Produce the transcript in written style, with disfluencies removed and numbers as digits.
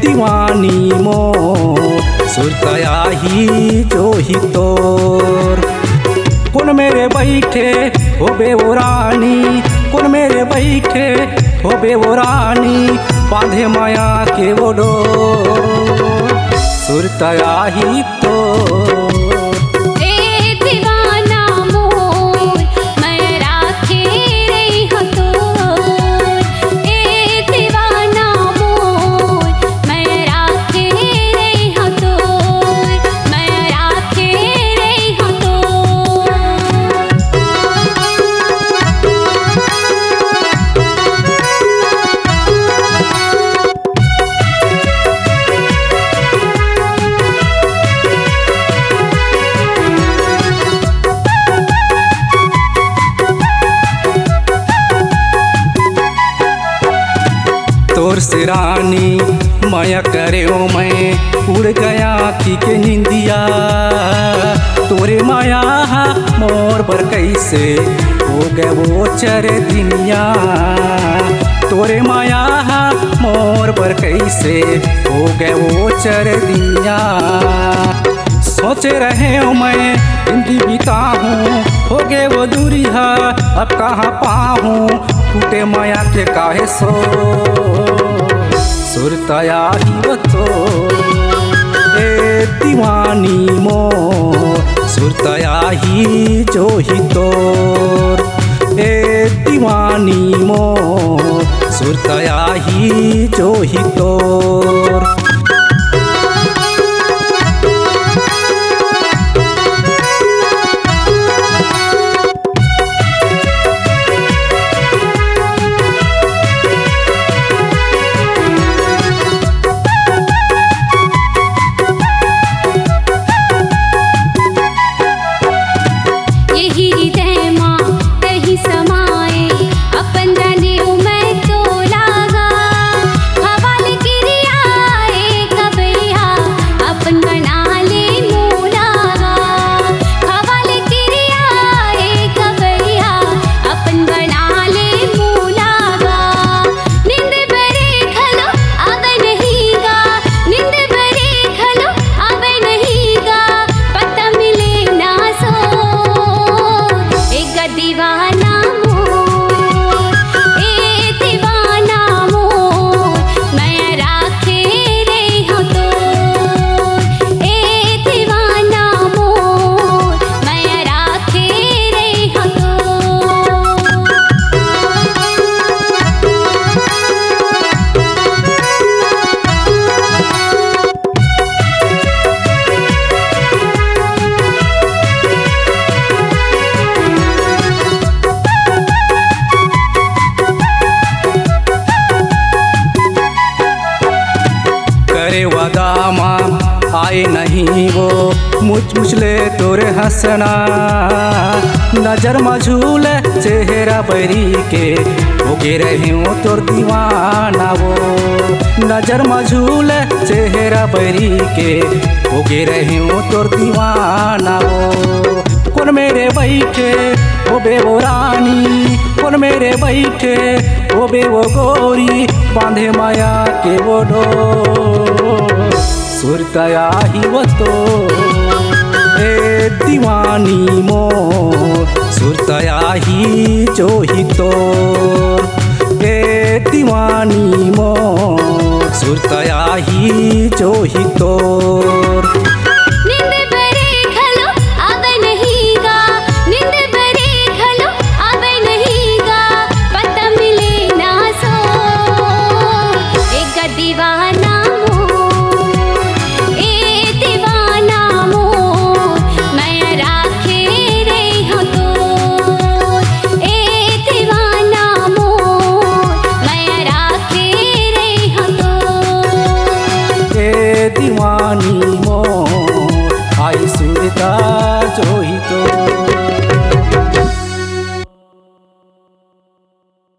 दीवानी मोर सुरतया ही जो ही तोर। कौन मेरे बैठे होबे वो रानी, कौन मेरे बैठे होबे वो रानी, बांधे माया के वो डोर सुरतया ही तोर। तोर से रानी माया करे ओ मैं उड़ गया की के निंदिया, तोरे माया मोर पर कैसे हो गए वो चर दिनिया, तोरे माया मोर पर कैसे हो गए वो चर दिनिया। सोचे रहे हो मैं जिंदगी बिताऊं, हो गए वो दूरिया अब कहाँ पाऊं, टूटे माया के काहे सो सुरतया ही वो तो। ए दीवानी मोर सुरतया ही जो ही तोर, ए दीवानी मोर सुरतया ही जो ही तोर। वादामा आए नहीं वो मुझले तोरे हंसना, नजर मझूल चेहरा बरी के हो गे रहे हो तोर दीवाना वो, नजर मझूल चेहरा बरी के हो गे रहे हो तोर दीवाना वो। कौन मेरे बैठे होबे वो रानी, कौन मेरे बैठे होबे वो गोरी, बांधे माया के वो डोर सुरतया ही वो तो। ए दीवानी मोर सुरतया ही जो ही तोर, ए दीवानी मोर सुरतया ही जो ही तोर। दीवानी मोर आई सुरता जो ही तो।